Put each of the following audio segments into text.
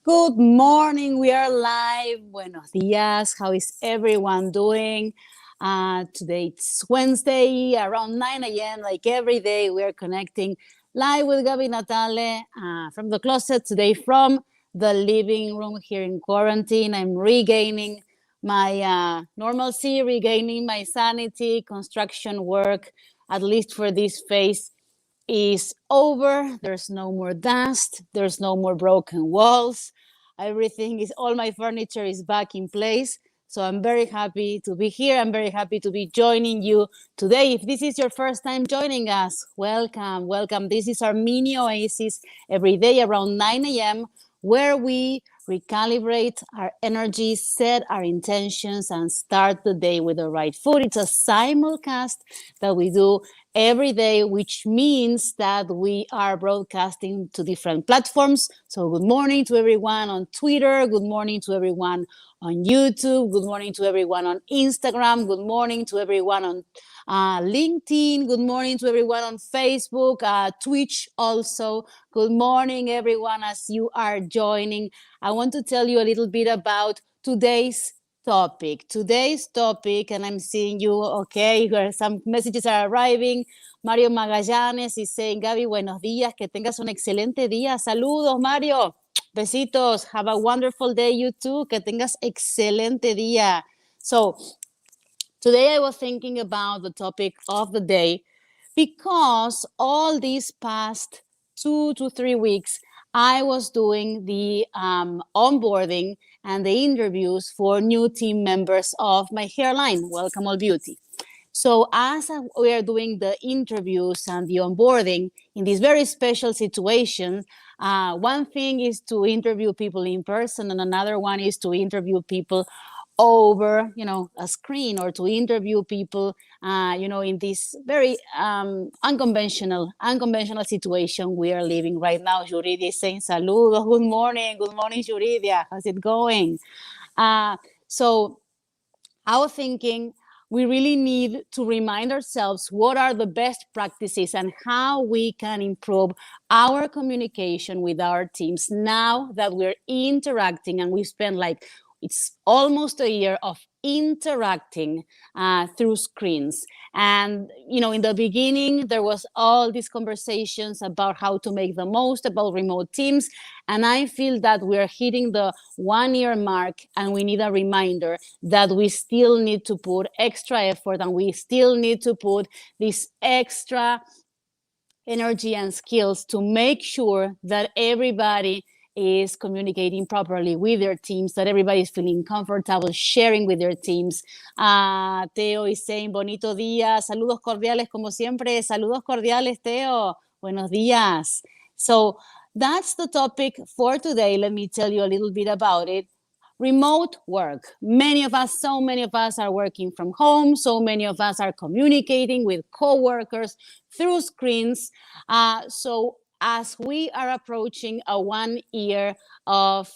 Good morning. We are live. Buenos dias. How is everyone doing? Today it's Wednesday around 9 a.m. Like every day, we are connecting live with Gabi Natale from the closet today from the living room here in quarantine. I'm regaining my normalcy, regaining my sanity. Construction work, at least for this phase, is over. There's no more dust. There's no more broken walls. All my furniture is back in place. So I'm very happy to be here. I'm very happy to be joining you today. If this is your first time joining us, welcome, welcome. This is our mini oasis every day around 9 a.m., where we recalibrate our energy, set our intentions, and start the day with the right foot. It's a simulcast that we do every day, which means that we are broadcasting to different platforms. So good morning to everyone on Twitter. Good morning to everyone on YouTube. Good morning to everyone on Instagram. Good morning to everyone on LinkedIn. Good morning to everyone on Facebook, Twitch also. Good morning, everyone, as you are joining. I want to tell you a little bit about today's topic. And I'm seeing you, okay, where some messages are arriving. Mario Magallanes is saying, Gaby, buenos días, que tengas un excelente día. Saludos, Mario. Besitos. Have a wonderful day, you too. Que tengas excelente día. So, today I was thinking about the topic of the day because all these past 2 to 3 weeks, I was doing the onboarding and the interviews for new team members of my hairline, Welcome All Beauty. So as we are doing the interviews and the onboarding in this very special situation, one thing is to interview people in person, and another one is to interview people over, a screen, or to interview people, in this very unconventional situation we are living right now. Yuridia is saying saludos, good morning, Yuridia, how's it going? So I was thinking we really need to remind ourselves what are the best practices and how we can improve our communication with our teams now that we're interacting, and we spend it's almost a year of interacting through screens. And, in the beginning, there was all these conversations about how to make the most about remote teams. And I feel that we're hitting the 1 year mark, and we need a reminder that we still need to put extra effort, and we still need to put this extra energy and skills to make sure that everybody is communicating properly with their teams, that everybody is feeling comfortable sharing with their teams. Teo is saying, bonito día, saludos cordiales como siempre, saludos cordiales, Teo, buenos días. So that's the topic for today. Let me tell you a little bit about it. Remote work. So many of us are working from home. So many of us are communicating with coworkers through screens. So as we are approaching a 1 year of,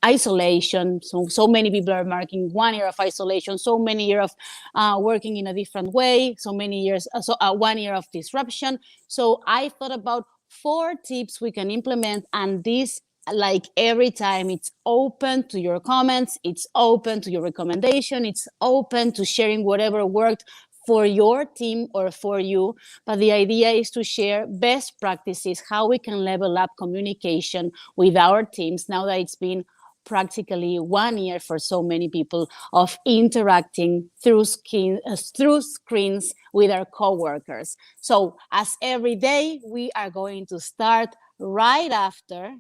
isolation, so many people are marking 1 year of isolation, so many years of working in a different way, so many years, 1 year of disruption. So I thought about 4 tips we can implement, and this, like every time, it's open to your comments, it's open to your recommendation, it's open to sharing whatever worked for your team or for you. But the idea is to share best practices, how we can level up communication with our teams now that it's been practically 1 year for so many people of interacting through screens with our coworkers. So as every day, we are going to start right after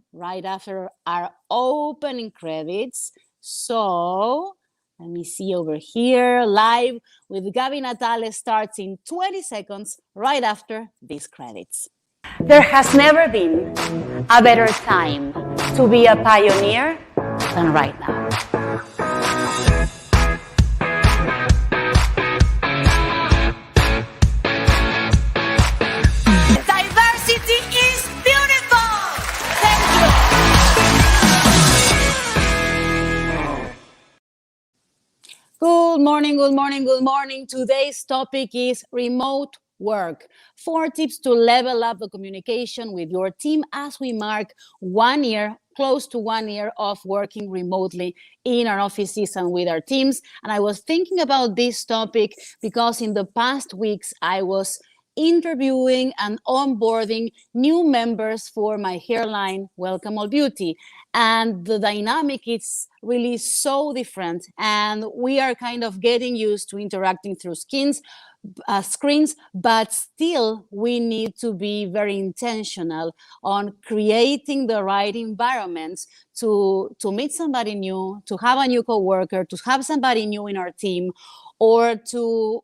our opening credits. So let me see over here. Live with Gaby Natale starts in 20 seconds right after these credits. There has never been a better time to be a pioneer than right now. Diversity is beautiful. Thank you. Good morning. Today's topic is remote work. 4 tips to level up the communication with your team as we mark 1 year, close to 1 year of working remotely in our offices and with our teams. And I was thinking about this topic because in the past weeks, I was interviewing and onboarding new members for my hairline, Welcome All Beauty. And the dynamic is really so different. And we are kind of getting used to interacting through screens, but still we need to be very intentional on creating the right environments to meet somebody new, to have a new coworker, to have somebody new in our team, or to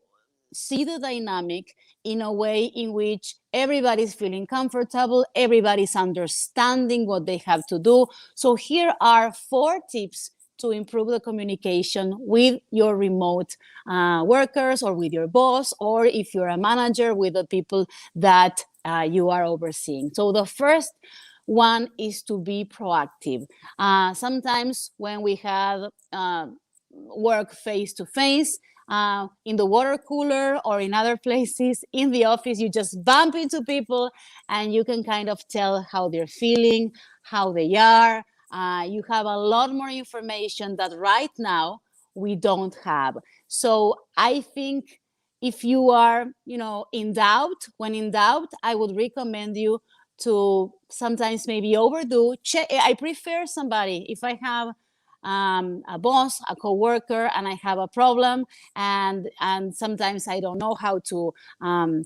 see the dynamic in a way in which everybody's feeling comfortable, everybody's understanding what they have to do. So here are 4 tips to improve the communication with your remote workers or with your boss, or if you're a manager, with the people that you are overseeing. So the first one is to be proactive. Sometimes when we have work face to face, in the water cooler or in other places, in the office, you just bump into people and you can kind of tell how they're feeling, how they are. You have a lot more information that right now we don't have. So I think if you are, in doubt, when in doubt, I would recommend you to sometimes maybe overdo. I prefer somebody, if I have a boss, a coworker, and I have a problem, and sometimes I don't know how to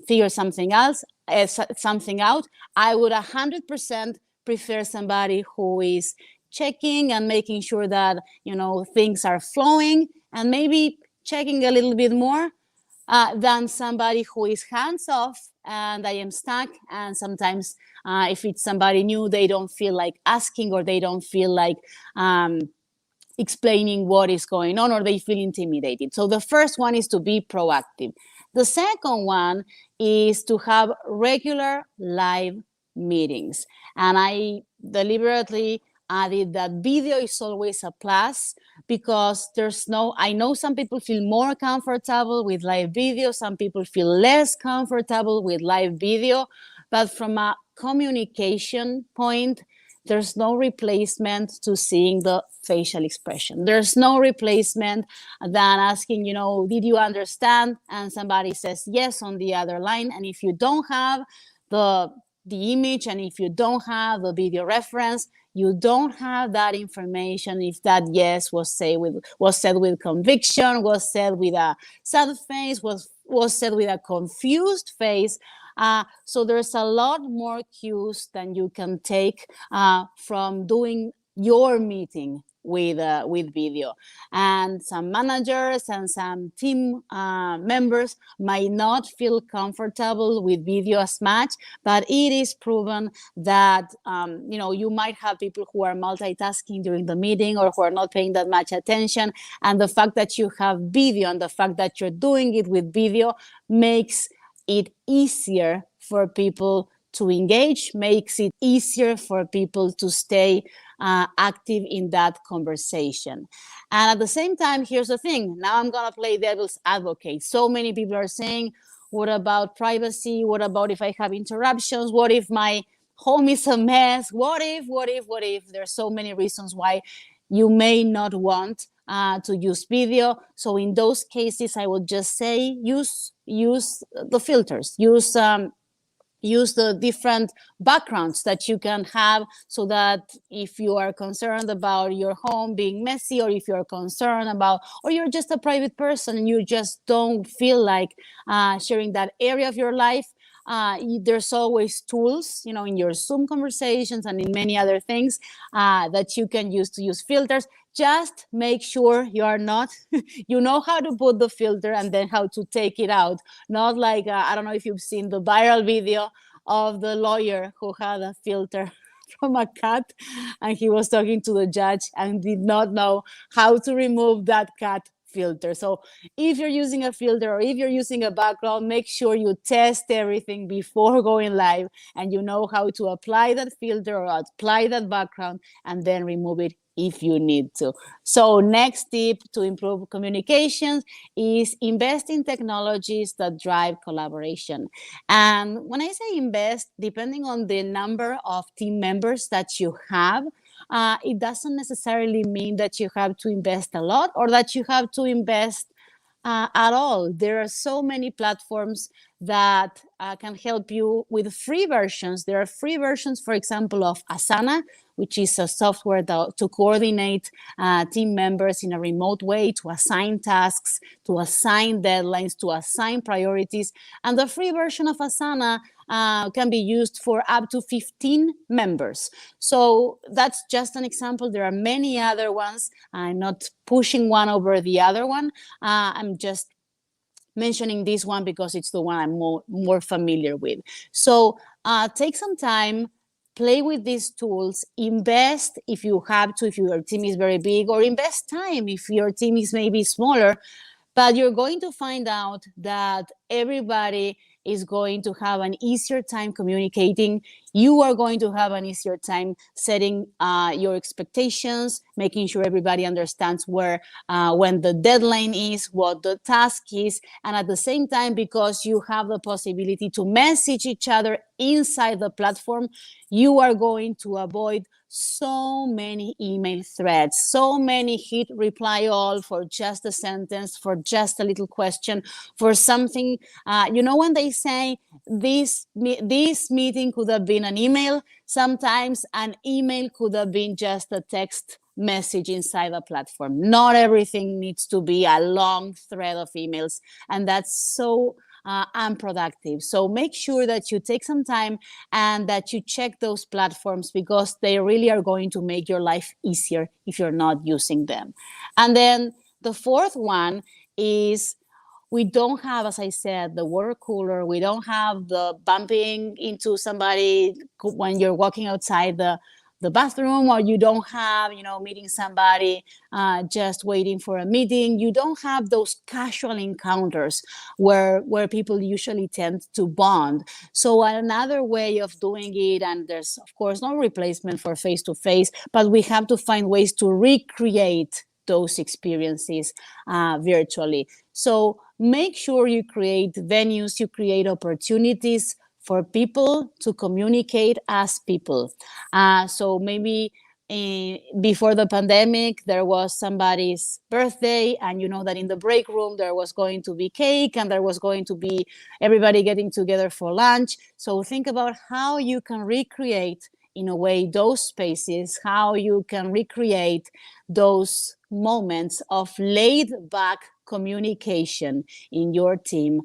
figure something out. I would 100% prefer somebody who is checking and making sure that things are flowing, and maybe checking a little bit more than somebody who is hands off and I am stuck. And sometimes if it's somebody new, they don't feel like asking, or they don't feel like explaining what is going on, or they feel intimidated. So the first one is to be proactive. The second one is to have regular live meetings. And I deliberately added that video is always a plus, because I know some people feel more comfortable with live video, some people feel less comfortable with live video, but from a communication point, there's no replacement to seeing the facial expression. There's no replacement than asking, did you understand? And somebody says yes on the other line. And if you don't have the image, and if you don't have the video reference, you don't have that information. If that yes was said with conviction, was said with a sad face, was said with a confused face. So there's a lot more cues than you can take from doing your meeting with video. And some managers and some team members might not feel comfortable with video as much, but it is proven that you might have people who are multitasking during the meeting, or who are not paying that much attention, and the fact that you have video and the fact that you're doing it with video makes it easier for people to engage, makes it easier for people to stay active in that conversation. And at the same time, here's the thing. Now I'm going to play devil's advocate. So many people are saying, what about privacy? What about if I have interruptions? What if my home is a mess? What if? There's so many reasons why you may not want to use video. So in those cases, I would just say use the filters, use the different backgrounds that you can have, so that if you are concerned about your home being messy, or if you're concerned about, or you're just a private person and you just don't feel like sharing that area of your life, there's always tools, in your Zoom conversations and in many other things that you can use to use filters. Just make sure you are not, you know how to put the filter and then how to take it out. Not like, I don't know if you've seen the viral video of the lawyer who had a filter from a cat, and he was talking to the judge and did not know how to remove that cat filter. So if you're using a filter or if you're using a background, make sure you test everything before going live and you know how to apply that filter or apply that background and then remove it if you need to. So next tip to improve communications is invest in technologies that drive collaboration. And when I say invest, depending on the number of team members that you have, it doesn't necessarily mean that you have to invest a lot or that you have to invest at all. There are so many platforms that can help you with free versions. There are free versions, for example, of Asana, which is a software to coordinate team members in a remote way, to assign tasks, to assign deadlines, to assign priorities. And the free version of Asana can be used for up to 15 members. So that's just an example. There are many other ones. I'm not pushing one over the other one. I'm just mentioning this one because it's the one I'm more familiar with. So take some time, play with these tools, invest if you have to, if your team is very big, or invest time if your team is maybe smaller. But you're going to find out that everybody is going to have an easier time communicating. You are going to have an easier time setting your expectations, making sure everybody understands where, when the deadline is, what the task is. And at the same time, because you have the possibility to message each other inside the platform, you are going to avoid so many email threads, so many hit reply all for just a sentence, for just a little question, for something. When they say this meeting could have been an email, sometimes an email could have been just a text message inside a platform. Not everything needs to be a long thread of emails, and that's so unproductive. So make sure that you take some time and that you check those platforms because they really are going to make your life easier if you're not using them. And then the fourth one is we don't have, as I said, the water cooler. We don't have the bumping into somebody when you're walking outside the bathroom, or you don't have, meeting somebody just waiting for a meeting. You don't have those casual encounters where people usually tend to bond. So another way of doing it, and there's of course no replacement for face-to-face, but we have to find ways to recreate those experiences virtually. So make sure you create venues, you create opportunities for people to communicate as people. So maybe before the pandemic, there was somebody's birthday, and you know that in the break room there was going to be cake and there was going to be everybody getting together for lunch. So think about how you can recreate in a way those spaces, how you can recreate those moments of laid back communication in your team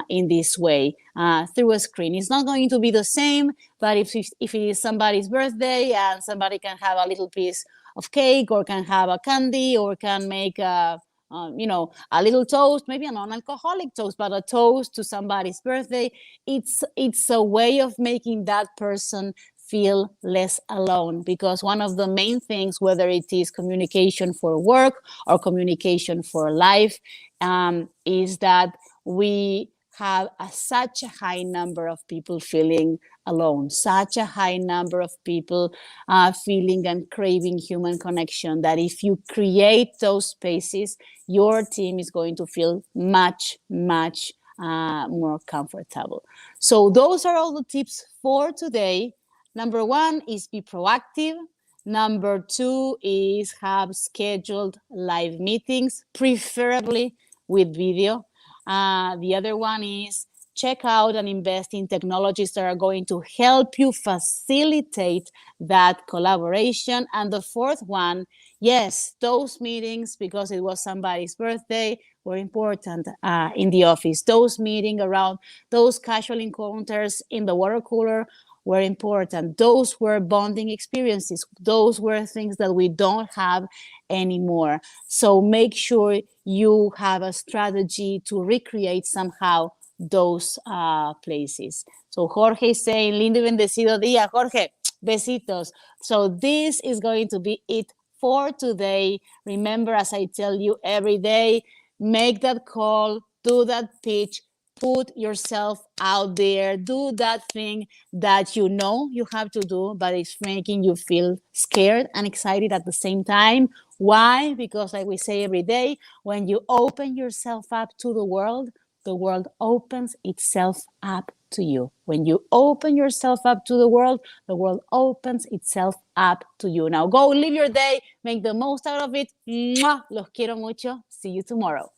in this way through a screen. It's not going to be the same, but if it is somebody's birthday and somebody can have a little piece of cake or can have a candy or can make a little toast, maybe a non-alcoholic toast, but a toast to somebody's birthday, it's a way of making that person feel less alone, because one of the main things, whether it is communication for work or communication for life, is that we have such a high number of people feeling alone, such a high number of people feeling and craving human connection, that if you create those spaces, your team is going to feel much, much more comfortable. So those are all the tips for today. Number one is be proactive. Number two is have scheduled live meetings, preferably with video. The other one is check out and invest in technologies that are going to help you facilitate that collaboration. And the fourth one, yes, those meetings, because it was somebody's birthday, were important in the office. Those meetings around those casual encounters in the water cooler were important. Those were bonding experiences. Those were things that we don't have anymore. So make sure you have a strategy to recreate somehow those places. So Jorge is saying, lindo y bendecido día. Jorge, besitos. So this is going to be it for today. Remember, as I tell you every day, make that call, do that pitch, put yourself out there, do that thing that you know you have to do, but it's making you feel scared and excited at the same time. Why? Because, like we say every day, when you open yourself up to the world opens itself up to you. When you open yourself up to the world opens itself up to you. Now go live your day, make the most out of it. Mwah! Los quiero mucho. See you tomorrow.